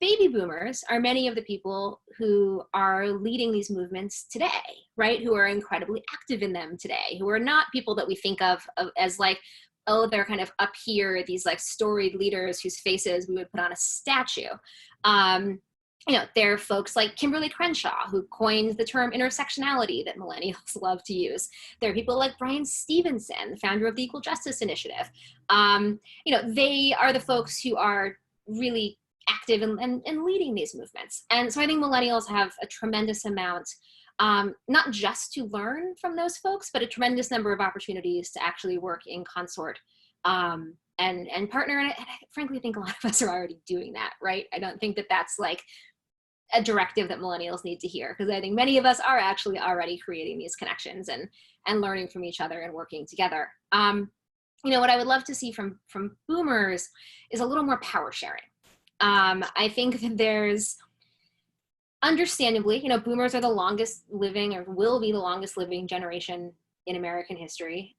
Baby boomers are many of the people who are leading these movements today, right? Who are incredibly active in them today, who are not people that we think of as like, oh, they're kind of up here, these like storied leaders whose faces we would put on a statue. There are folks like Kimberly Crenshaw, who coined the term intersectionality that millennials love to use. There are people like Brian Stevenson, the founder of the Equal Justice Initiative. They are the folks who are really active and leading these movements. And so I think millennials have a tremendous amount, not just to learn from those folks, but a tremendous number of opportunities to actually work in consort and partner. And I frankly think a lot of us are already doing that, right? I don't think that that's like a directive that millennials need to hear, because I think many of us are actually already creating these connections and learning from each other and working together. What I would love to see from boomers is a little more power sharing. I think that there's, understandably, boomers are the longest living or will be the longest living generation in American history.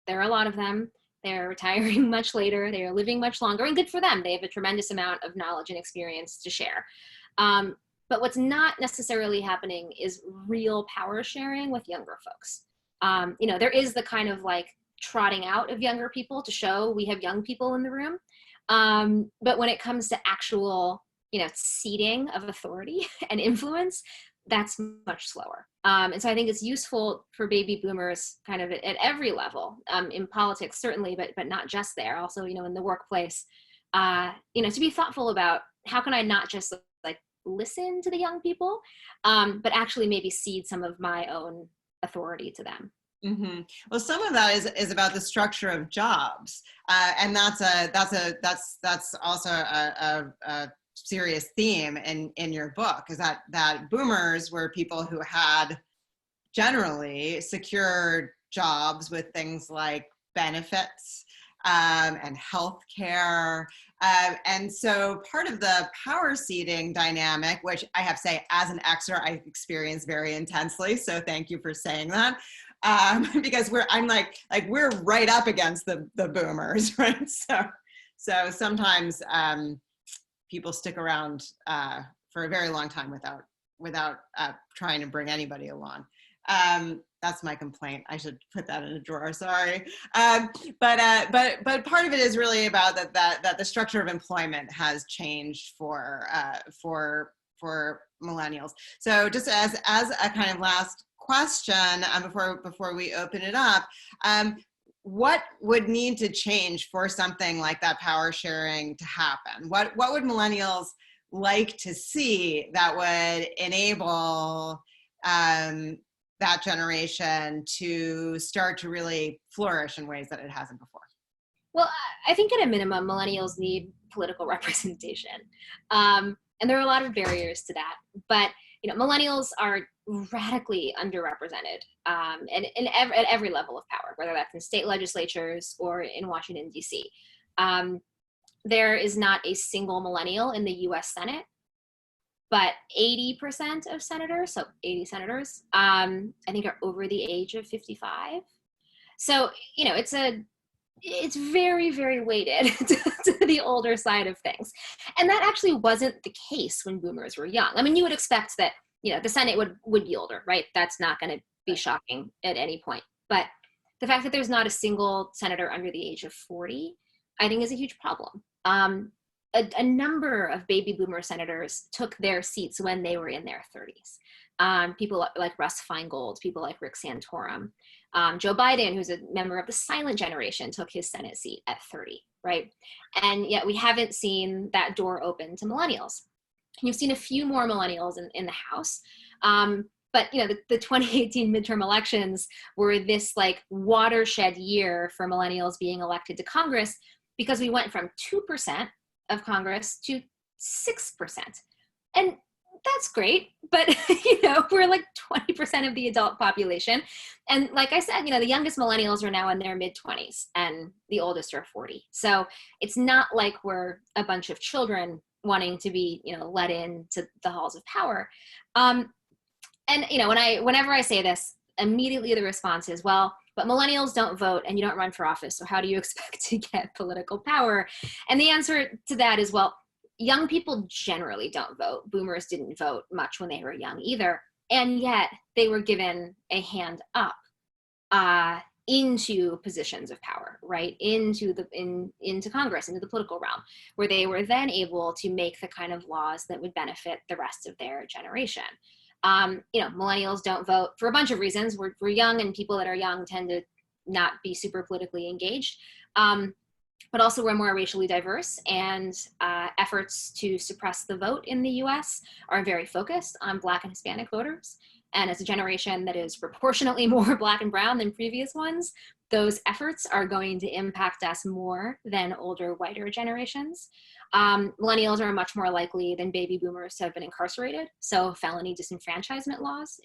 there are a lot of them. They're retiring much later. They are living much longer, and good for them. They have a tremendous amount of knowledge and experience to share. But what's not necessarily happening is real power sharing with younger folks. You know, there is the kind of like trotting out of younger people to show we have young people in the room. But when it comes to actual, you know, seeding of authority and influence, that's much slower. And so I think it's useful for baby boomers kind of at every level, in politics certainly, but not just there, also, you know, in the workplace, you know, to be thoughtful about how can I not just like listen to the young people, but actually maybe cede some of my own authority to them. Mm-hmm. Well, some of that is about the structure of jobs, and that's also a serious theme in your book, is that boomers were people who had generally secured jobs with things like benefits and health care. And so part of the power seeding dynamic, which I have to say, as an Xer, I experience very intensely. So thank you for saying that. Because we're right up against the boomers, right? So sometimes people stick around for a very long time without trying to bring anybody along. That's my complaint. I should put that in a drawer. Sorry. But part of it is really about that the structure of employment has changed for millennials. So just as a kind of last question before we open it up, what would need to change for something like that power sharing to happen? What would millennials like to see that would enable that generation to start to really flourish in ways that it hasn't before? Well, I think at a minimum, millennials need political representation. And there are a lot of barriers to that. But you know, millennials are radically underrepresented and at every level of power, whether that's in state legislatures or in Washington, D.C. There is not a single millennial in the U.S. Senate, but 80% of senators, so 80 senators, I think are over the age of 55. So, you know, it's very, very weighted to the older side of things. And that actually wasn't the case when boomers were young. I mean, you would expect that, you know, the Senate would be older, right? That's not going to be shocking at any point. But the fact that there's not a single senator under the age of 40, I think is a huge problem. A number of baby boomer senators took their seats when they were in their 30s. People like Russ Feingold, people like Rick Santorum. Joe Biden, who's a member of the silent generation, took his Senate seat at 30, right? And yet we haven't seen that door open to millennials. You've seen a few more millennials in the House. But you know, the 2018 midterm elections were this like watershed year for millennials being elected to Congress, because we went from 2% of Congress to 6%. And that's great, but you know, we're like 20% of the adult population. And like I said, you know, the youngest millennials are now in their mid-20s and the oldest are 40. So it's not like we're a bunch of children wanting to be, you know, let into the halls of power. And you know, whenever I say this, immediately the response is, well, but millennials don't vote and you don't run for office, so how do you expect to get political power? And the answer to that is, well, young people generally don't vote. Boomers didn't vote much when they were young either. And yet they were given a hand up into positions of power, right? Into Congress, into the political realm, where they were then able to make the kind of laws that would benefit the rest of their generation. You know, millennials don't vote for a bunch of reasons. We're young, and people that are young tend to not be super politically engaged. But also we're more racially diverse, and efforts to suppress the vote in the US are very focused on Black and Hispanic voters. And as a generation that is proportionately more Black and brown than previous ones, those efforts are going to impact us more than older, whiter generations. Millennials are much more likely than baby boomers to have been incarcerated. So felony disenfranchisement laws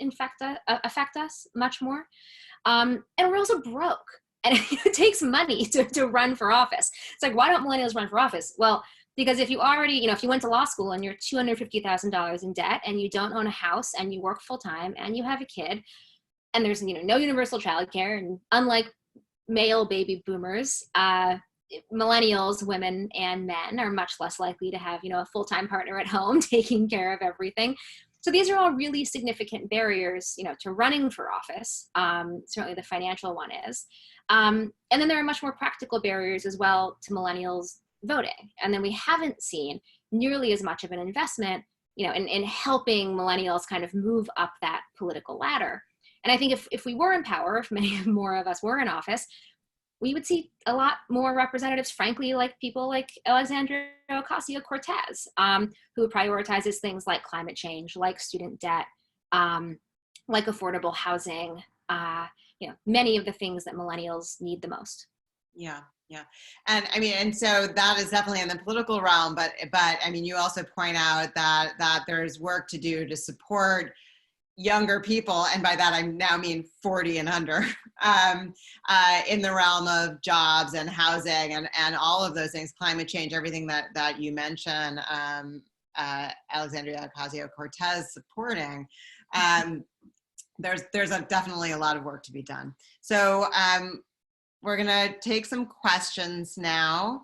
affect us much more. And we're also broke. And it takes money to run for office. It's like, why don't millennials run for office? Well, because if you already, you know, if you went to law school and you're $250,000 in debt and you don't own a house and you work full time and you have a kid and there's, you know, no universal childcare, and unlike male baby boomers, millennials, women and men, are much less likely to have, a full-time partner at home taking care of everything. So these are all really significant barriers, to running for office. Certainly the financial one is. And then there are much more practical barriers as well to millennials voting. And then we haven't seen nearly as much of an investment, in helping millennials kind of move up that political ladder. And I think if we were in power, if many more of us were in office, we would see a lot more representatives, frankly, like people like Alexandria Ocasio-Cortez, who prioritizes things like climate change, like student debt, like affordable housing, many of the things that millennials need the most. Yeah. Yeah. And I mean, and so that is definitely in the political realm, but I mean, you also point out that there's work to do to support younger people, and by that I now mean 40 and under, in the realm of jobs and housing and all of those things, climate change, everything that you mentioned, Alexandria Ocasio-Cortez supporting. There's definitely a lot of work to be done. So we're gonna take some questions now.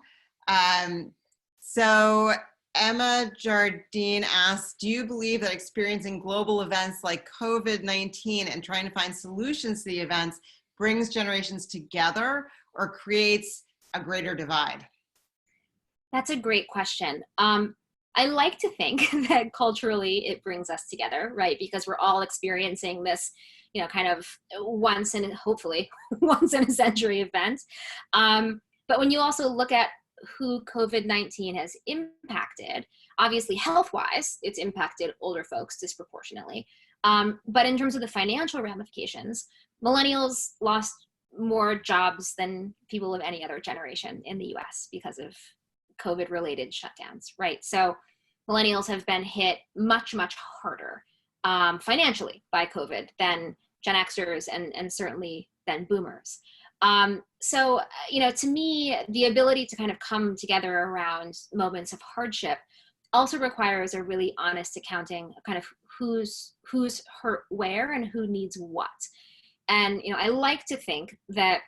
So Emma Jardine asks, do you believe that experiencing global events like COVID-19 and trying to find solutions to the events brings generations together or creates a greater divide? That's a great question. I like to think that culturally it brings us together, right? Because we're all experiencing this, kind of hopefully once in a century event. But when you also look at who COVID-19 has impacted, obviously health-wise, it's impacted older folks disproportionately. But in terms of the financial ramifications, millennials lost more jobs than people of any other generation in the US because of COVID-related shutdowns, right? So millennials have been hit much, much harder financially by COVID than Gen Xers and certainly than boomers. So, to me, the ability to kind of come together around moments of hardship also requires a really honest accounting of kind of who's hurt where and who needs what. And, I like to think that,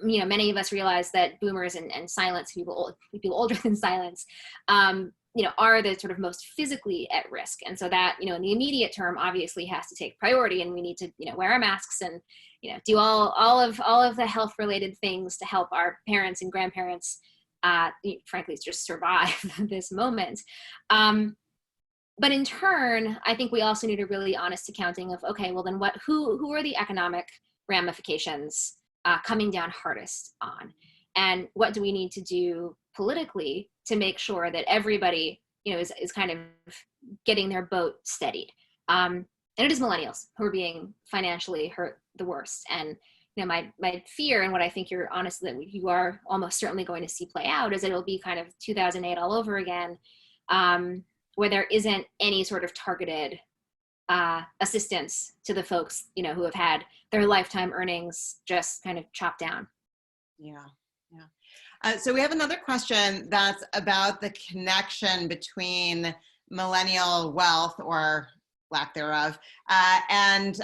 many of us realize that boomers and silence, people older than silence, are the sort of most physically at risk. And so that, in the immediate term obviously has to take priority, and we need to, wear our masks and, do all of the health related things to help our parents and grandparents, frankly, just survive this moment. But in turn, I think we also need a really honest accounting of, okay, well then who are the economic ramifications coming down hardest on? And what do we need to do politically to make sure that everybody, is kind of getting their boat steadied? And it is millennials who are being financially hurt the worst. And my fear, and what I think you are almost certainly going to see play out, is that it'll be kind of 2008 all over again, where there isn't any sort of targeted assistance to the folks, who have had their lifetime earnings just kind of chopped down. Yeah. So we have another question that's about the connection between millennial wealth, or lack thereof, and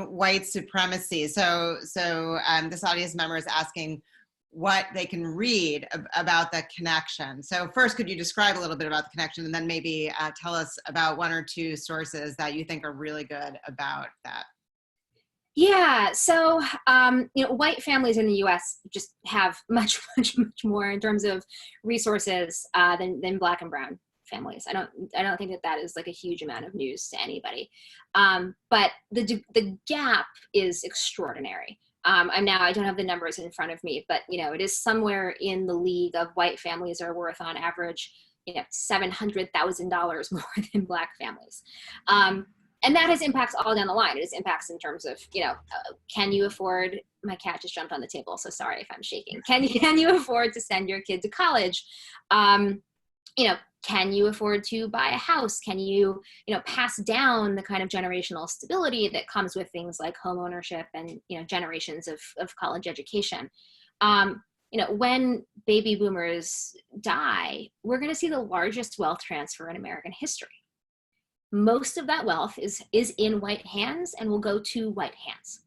white supremacy. So this audience member is asking what they can read about the connection. So first, could you describe a little bit about the connection, and then maybe tell us about one or two sources that you think are really good about that? Yeah, so white families in the U.S. just have much more in terms of resources than Black and brown families. I don't think that is like a huge amount of news to anybody. But the gap is extraordinary. I don't have the numbers in front of me, but it is somewhere in the league of white families are worth on average, $700,000 more than Black families. And that has impacts all down the line. It has impacts in terms of, can you afford, my cat just jumped on the table, so sorry if I'm shaking. Can you afford to send your kid to college? Can you afford to buy a house? Can you, pass down the kind of generational stability that comes with things like home ownership and, generations of college education? When baby boomers die, we're going to see the largest wealth transfer in American history. Most of that wealth is in white hands and will go to white hands.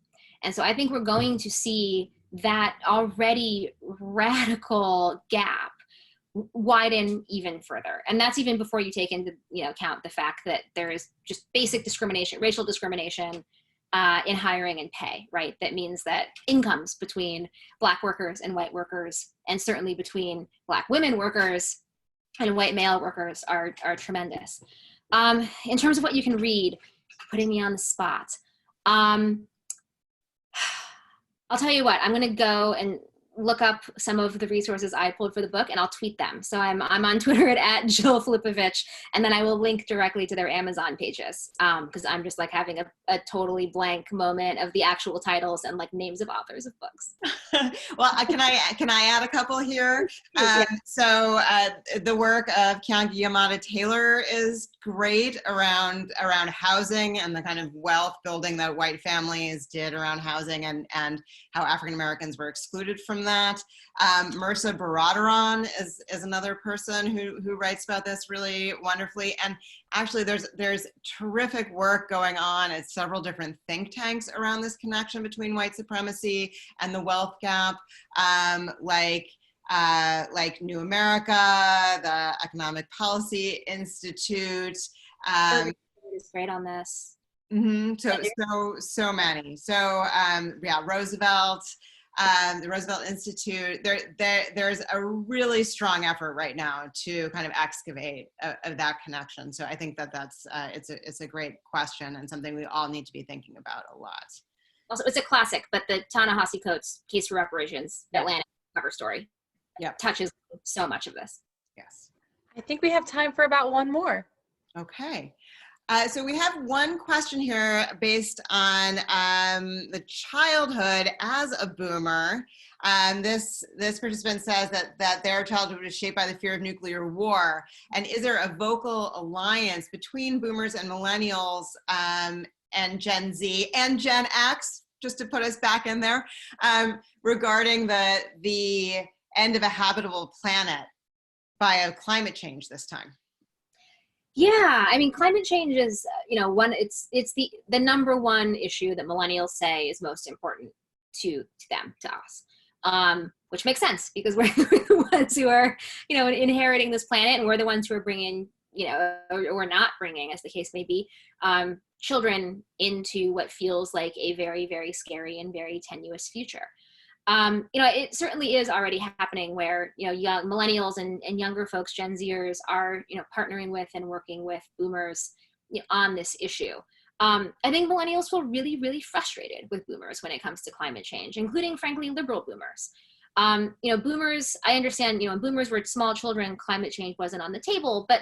And so I think we're going to see that already radical gap widen even further. And that's even before you take into account the fact that there is just basic discrimination, racial discrimination in hiring and pay, right? That means that incomes between Black workers and white workers, and certainly between Black women workers and white male workers, are tremendous. In terms of what you can read, putting me on the spot. I'll tell you what, I'm going to go and look up some of the resources I pulled for the book, and I'll tweet them. So I'm on Twitter at Jill Filipovic, and then I will link directly to their Amazon pages, because I'm just like having a totally blank moment of the actual titles and like names of authors of books. Well, can I add a couple here? So the work of Keeanga-Yamahtta Taylor is great around housing and the kind of wealth building that white families did around housing, and how African Americans were excluded from that. Mirza Baradaran is another person who writes about this really wonderfully. And actually there's terrific work going on at several different think tanks around this connection between white supremacy and the wealth gap, like New America, the Economic Policy Institute. Is great on this. So many. So yeah, Roosevelt. The Roosevelt Institute, there's a really strong effort right now to kind of excavate that connection. So I think that's it's a great question and something we all need to be thinking about a lot. Also, it's a classic, but the Ta-Nehisi Coates Case for Reparations, Atlantic cover story, touches so much of this. Yes. I think we have time for about one more. Okay. So we have one question here based on the childhood as a boomer. This participant says that their childhood was shaped by the fear of nuclear war. And is there a vocal alliance between boomers and millennials and Gen Z and Gen X, just to put us back in there, regarding the end of a habitable planet via climate change this time? Yeah, I mean, climate change is, it's the number one issue that millennials say is most important to them, to us, which makes sense because we're the ones who are, inheriting this planet, and we're the ones who are bringing, or not bringing, as the case may be, children into what feels like a very, very scary and very tenuous future. It certainly is already happening where, young millennials and younger folks, Gen Zers, are, partnering with and working with boomers on this issue. I think millennials feel really, really frustrated with boomers when it comes to climate change, including, frankly, liberal boomers. Boomers, I understand, when boomers were small children, climate change wasn't on the table, but,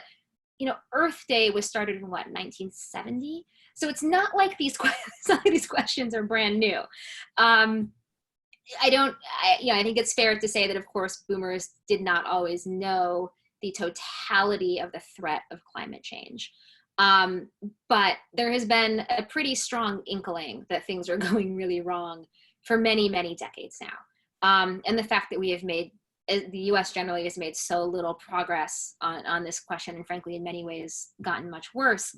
Earth Day was started in 1970? So it's not like these questions are brand new. I think it's fair to say that, of course, boomers did not always know the totality of the threat of climate change. But there has been a pretty strong inkling that things are going really wrong for many, many decades now. And the fact that we have made, the US generally has made so little progress on this question, and frankly, in many ways, gotten much worse,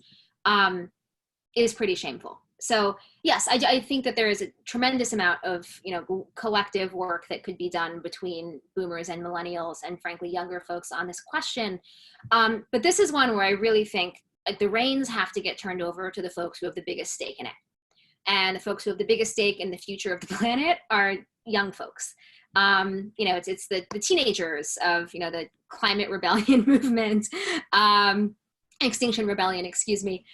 is pretty shameful. So yes, I think that there is a tremendous amount of, collective work that could be done between boomers and millennials and, frankly, younger folks on this question. But this is one where I really think the reins have to get turned over to the folks who have the biggest stake in it. And the folks who have the biggest stake in the future of the planet are young folks. It's the teenagers of, the climate rebellion movement, Extinction Rebellion, excuse me,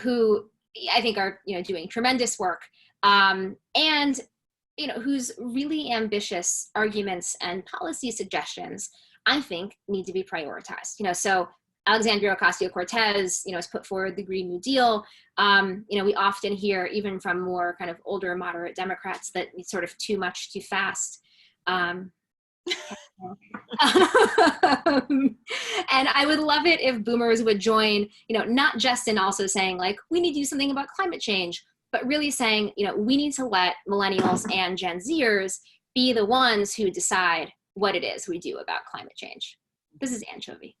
who I think are, doing tremendous work, and, whose really ambitious arguments and policy suggestions, I think, need to be prioritized. So Alexandria Ocasio-Cortez, has put forward the Green New Deal. We often hear, even from more kind of older moderate Democrats, that it's sort of too much, too fast. And I would love it if boomers would join, not just in also saying like, we need to do something about climate change, but really saying, we need to let millennials and Gen Zers be the ones who decide what it is we do about climate change. This is Anchovy.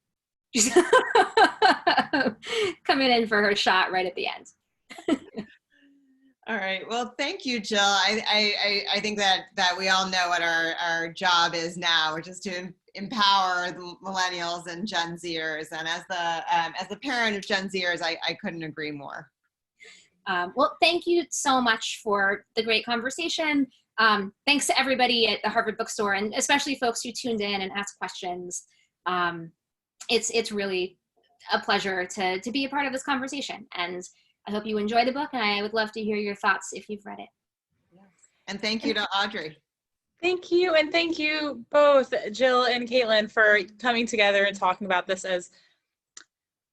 Coming in for her shot right at the end. All right. Well, thank you, Jill. I think that we all know what our job is now, which is to empower the millennials and Gen Zers. And as the parent of Gen Zers, I couldn't agree more. Well, thank you so much for the great conversation. Thanks to everybody at the Harvard Bookstore, and especially folks who tuned in and asked questions. It's really a pleasure to be a part of this conversation. And I hope you enjoy the book, and I would love to hear your thoughts if you've read it. Yes. And thank you to Audrey. Thank you, and thank you both, Jill and Caitlin, for coming together and talking about this. As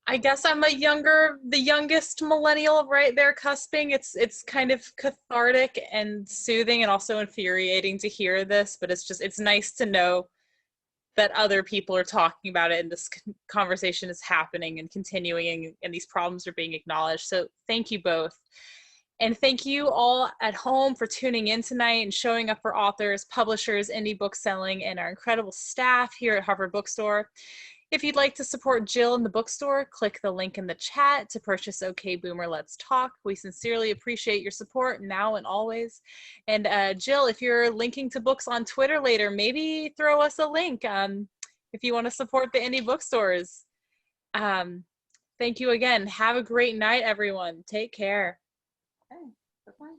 I guess I'm the youngest millennial right there cusping. It's kind of cathartic and soothing and also infuriating to hear this, but it's nice to know that other people are talking about it and this conversation is happening and continuing, and these problems are being acknowledged. So thank you both. And thank you all at home for tuning in tonight and showing up for authors, publishers, indie book selling, and our incredible staff here at Harvard Bookstore. If you'd like to support Jill in the bookstore, click the link in the chat to purchase OK Boomer Let's Talk. We sincerely appreciate your support now and always. And Jill, if you're linking to books on Twitter later, maybe throw us a link if you want to support the indie bookstores. Thank you again. Have a great night, everyone. Take care. Okay. Bye-bye.